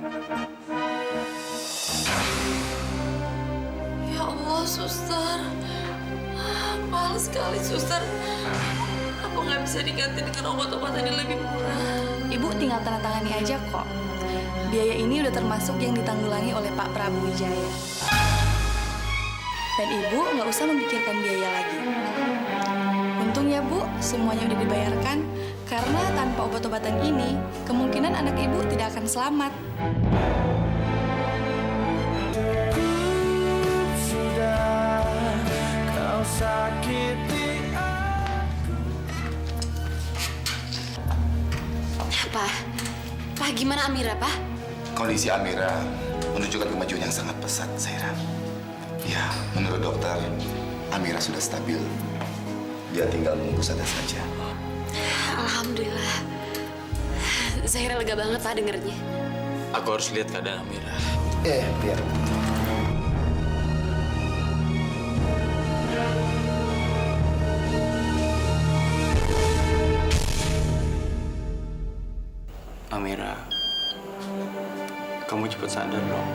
Ya Allah, suster. Mahal sekali, suster. Apa nggak bisa diganti dengan obat-obatan yang lebih murah? Ibu tinggal tanda tangani aja kok. Biaya ini udah termasuk yang ditanggulangi oleh Pak Prabu Wijaya. Dan Ibu nggak usah memikirkan biaya lagi. Untung ya Bu, semuanya udah dibayarkan. Karena tanpa obat-obatan ini, kemungkinan anak Ibu tidak akan selamat. Sudah kau sakiti aku. Pak, gimana Amira, Pak? Kondisi Amira menunjukkan kemajuan yang sangat pesat, Zaira. Ya, menurut dokter, Amira sudah stabil. Dia tinggal menunggu sadar saja. Alhamdulillah. Zahira lega banget, Pak, dengernya. Aku harus lihat keadaan Amira. Biar. Amira, kamu cepat sadar dong.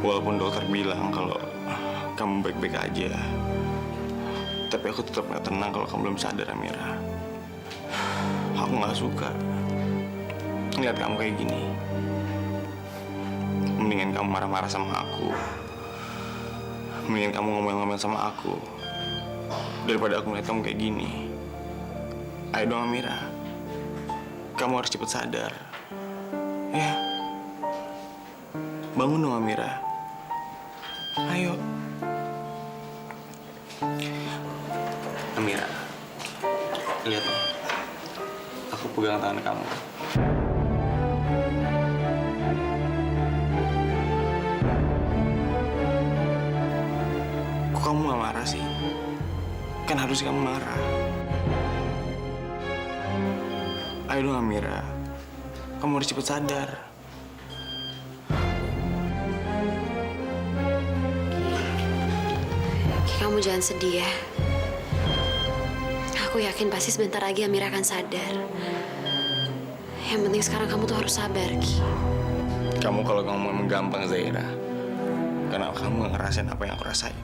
Walaupun dokter bilang kalau kamu baik-baik aja, tapi aku tetap nggak tenang kalau kamu belum sadar, Amira. Aku nggak suka ngeliat kamu kayak gini. Mendingan kamu marah-marah sama aku. Mendingan kamu ngomel-ngomel sama aku daripada aku ngeliat kamu kayak gini. Ayo dong, Amira. Kamu harus cepat sadar. Ya. Bangun dong, Amira. Ayo. Amira. Lihat nih. Aku pegang tangan kamu. Kok kamu gak marah sih? Kan harus kamu marah. Ayo dong, Amira. Kamu harus cepat sadar. Kamu jangan sedih ya. Aku yakin pasti sebentar lagi Amira akan sadar. Yang penting sekarang kamu tuh harus sabar, Ki. Kamu kalau ngomong emang gampang, Zaira. Karena kamu gak ngerasain apa yang aku rasain.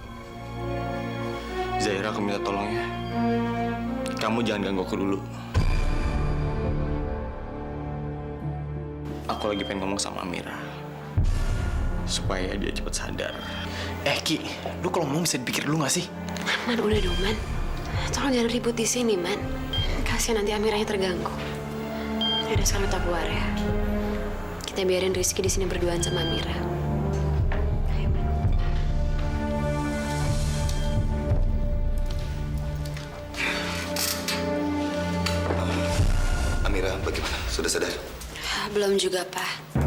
Zaira, aku minta tolong ya. Kamu jangan ganggu aku dulu. Aku lagi pengen ngomong sama Amira. Supaya dia cepat sadar. Ki, lu kalau ngomong bisa dipikir dulu gak sih? Man, udah dong, Man. Tolong jangan ribut di sini, Man. Kasihan nanti Amiranya terganggu. Yaudah, sekarang kita keluar ya. Kita biarin Rizky di sini berduaan sama Amira. Ayo, Man. Amira, bagaimana? Sudah sadar? Belum juga, Pak.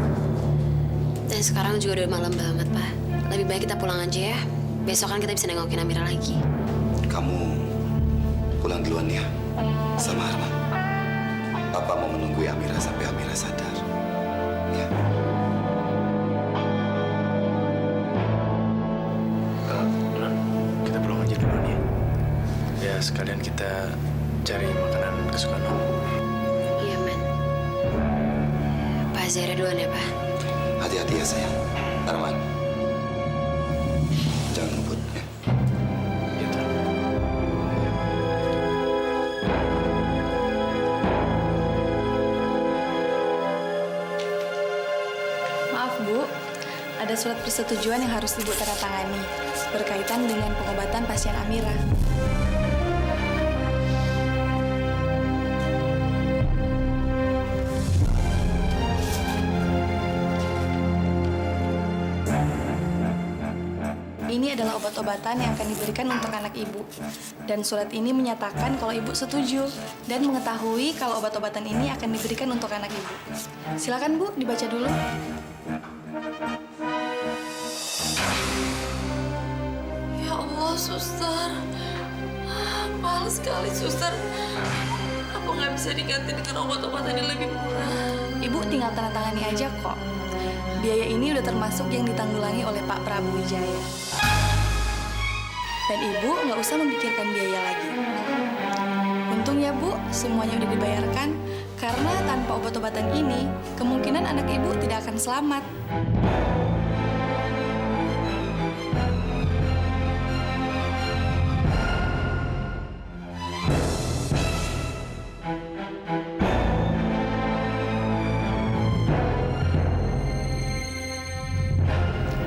Dan sekarang juga udah malam banget, Pak. Lebih baik kita pulang aja ya. Besok kan kita bisa nengokin Amira lagi. Kamu pulang duluan ya, sama Arman. Papa mau menunggu Amira sampai Amira sadar. Ya. Non, kita pulang aja duluan ya. Ya, sekalian kita cari makanan kesukaan Non. Iya, Man. Pak Zaira duluan ya, Pak. Hati-hati ya, sayang. Arman. Jangan ngebut ya. Gitu. Maaf Bu, ada surat persetujuan yang harus Ibu tanda tangani berkaitan dengan pengobatan pasien Amira. Ini adalah obat-obatan yang akan diberikan untuk anak Ibu. Dan surat ini menyatakan kalau Ibu setuju dan mengetahui kalau obat-obatan ini akan diberikan untuk anak Ibu. Silakan Bu, dibaca dulu. Ya Allah, suster. Mahal sekali, suster. Apa nggak bisa diganti dengan obat-obatan yang lebih murah? Ibu tinggal tanda tangani aja kok. Biaya ini udah termasuk yang ditanggulangi oleh Pak Prabu Wijaya. Dan Ibu nggak usah memikirkan biaya lagi. Untung ya Bu, semuanya udah dibayarkan. Karena tanpa obat-obatan ini, kemungkinan anak ibu tidak akan selamat.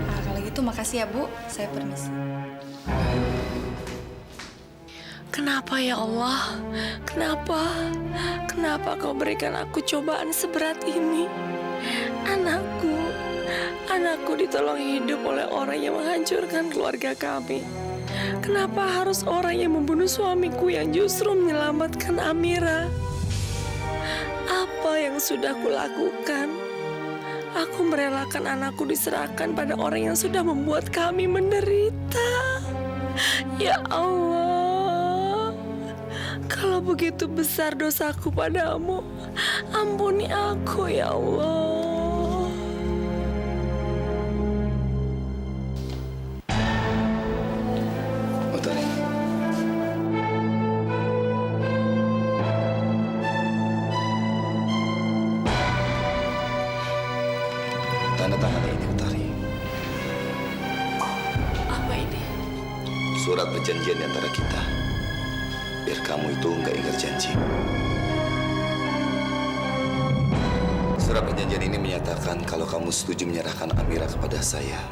Nah, kalau gitu makasih ya, Bu. Saya permisi. Kenapa ya Allah? Kenapa? Kenapa kau berikan aku cobaan seberat ini? Anakku ditolong hidup oleh orang yang menghancurkan keluarga kami. Kenapa harus orang yang membunuh suamiku yang justru menyelamatkan Amira? Apa yang sudah kulakukan? Aku merelakan anakku diserahkan pada orang yang sudah membuat kami menderita. Ya Allah, kalau begitu besar dosaku padamu, ampuni aku ya Allah. Utari. Tanda tangannya ini, Utari. Apa ini? Surat perjanjian di antara kita. Biar kamu itu nggak ingkar janji. Surat perjanjian ini menyatakan kalau kamu setuju menyerahkan Amira kepada saya.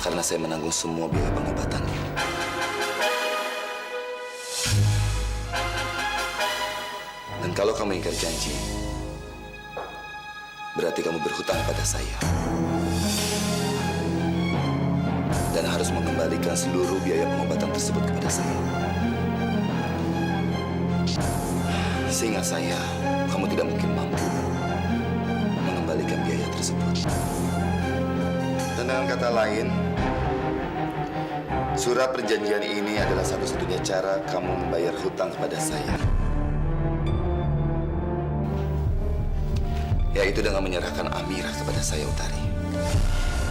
Karena saya menanggung semua biaya pengobatannya. Dan kalau kamu ingkar janji, berarti kamu berhutang pada saya. Dan harus mengembalikan seluruh biaya pengobatan tersebut kepada saya. Seingat saya, kamu tidak mungkin mampu mengembalikan biaya tersebut. Dan dengan kata lain, surat perjanjian ini adalah satu-satunya cara kamu membayar hutang kepada saya. Yaitu dengan menyerahkan Amira kepada saya, Utari.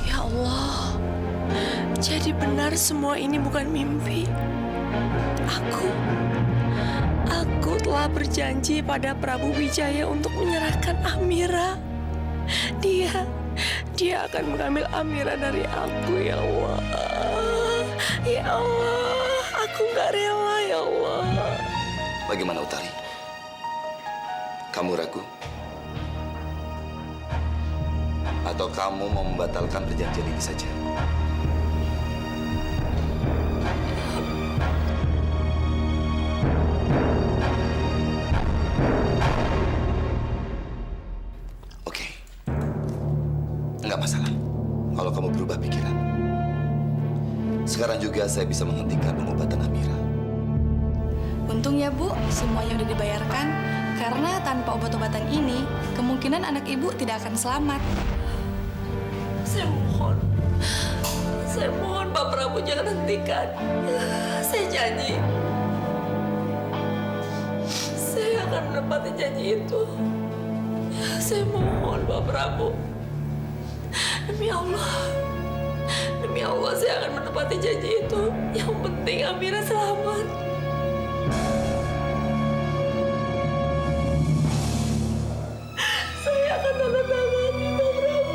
Ya Allah, jadi benar semua ini bukan mimpi. Aku telah berjanji pada Prabu Wijaya untuk menyerahkan Amira. Dia akan mengambil Amira dari aku, ya Allah. Ya Allah, aku nggak rela, ya Allah. Bagaimana, Utari? Kamu ragu? Atau kamu mau membatalkan perjanjian ini saja? Oke. Enggak masalah kalau kamu berubah pikiran. Sekarang juga saya bisa menghentikan pengobatan Amira. Untung ya, Bu, semuanya udah dibayarkan. Karena tanpa obat-obatan ini, kemungkinan anak ibu tidak akan selamat. Saya mohon Pak Prabu jangan hentikan. Saya janji. Saya akan menepati janji itu. Saya mohon Pak Prabu. Demi Allah saya akan menepati janji itu. Yang penting Amira selamat. Saya akan tanda tangan Pak Prabu.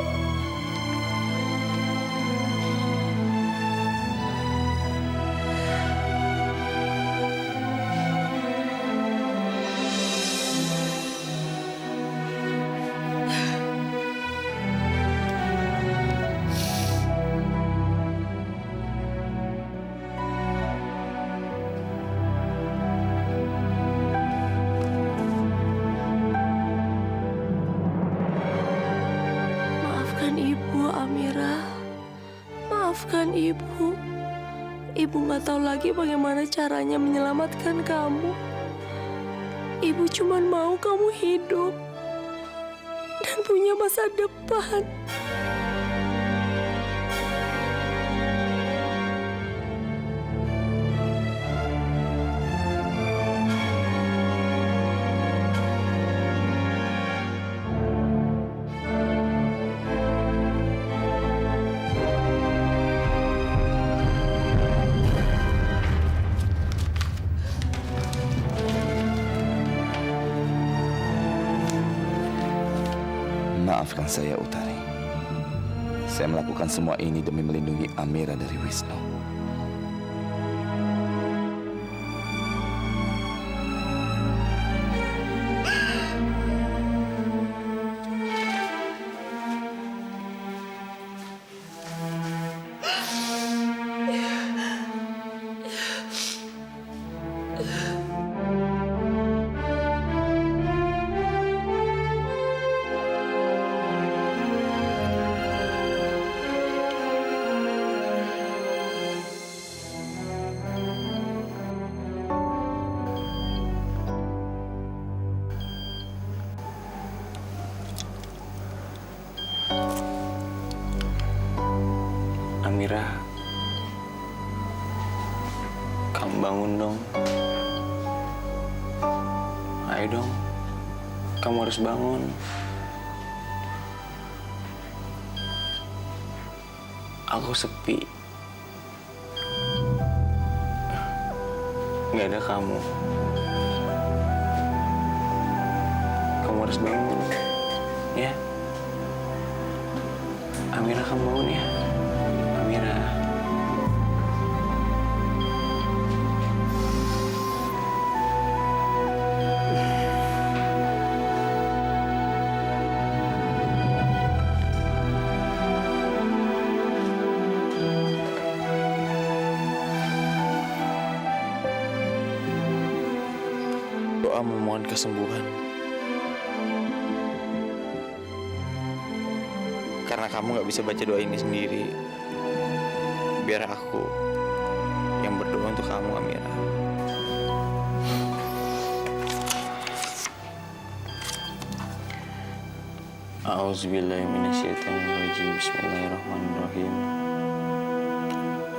Maafkan Ibu, Amira. Maafkan Ibu. Ibu nggak tahu lagi bagaimana caranya menyelamatkan kamu. Ibu cuma mau kamu hidup dan punya masa depan. Maafkan saya, Utari. Saya melakukan semua ini demi melindungi Amira dari Wisnu. Amira, kamu bangun dong. Ayo dong, kamu harus bangun. Aku sepi. Nggak ada kamu. Kamu harus bangun, ya. Amira, kamu bangun ya. Amira. Doa memohon kesembuhan. Karena kamu nggak bisa baca doa ini sendiri. Biar aku yang berdoa untuk kamu, Amira. A'udzubillahiminasyaitonirrajim. Bismillahirrahmanirrahim.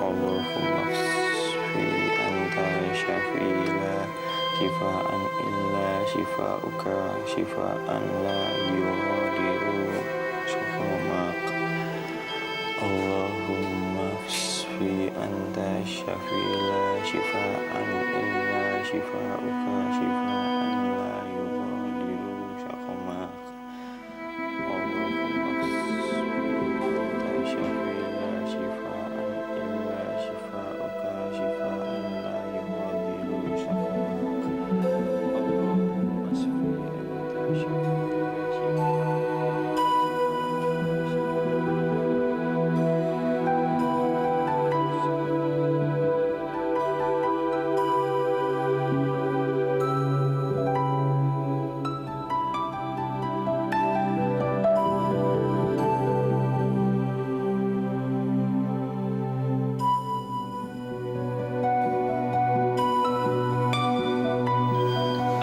Allahumma shfi anta syafi'i la shifaan illa shifauka shifaan la yughadiru saqamak. Allahumma shfi anta syafi'i la shifaan illa shifauka shifaan la yughadiru saqamak. Allahumma shfi anta syafi'i la shifaan illa shifauka shifaan la yughadiru saqamak. Allahumma shfi anta syafi'i la shifaan.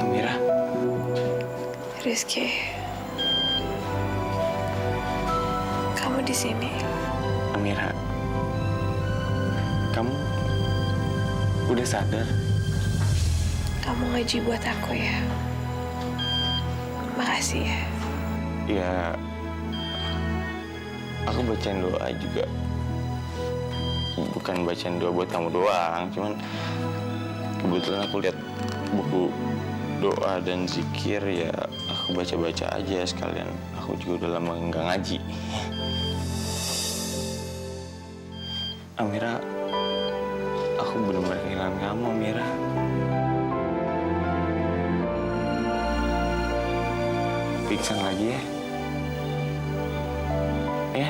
Amira, Rizky, kamu di sini. Amira, kamu udah sadar? Kamu ngaji buat aku ya. Makasih ya. Ya, aku bacain doa juga. Bukan bacain doa buat kamu doang, cuman kebetulan aku lihat buku doa dan zikir, ya aku baca-baca aja sekalian. Aku juga udah lama nggak ngaji. Amira, aku benar-benar kehilangan kamu, Amira. Pingsan lagi ya? Ya?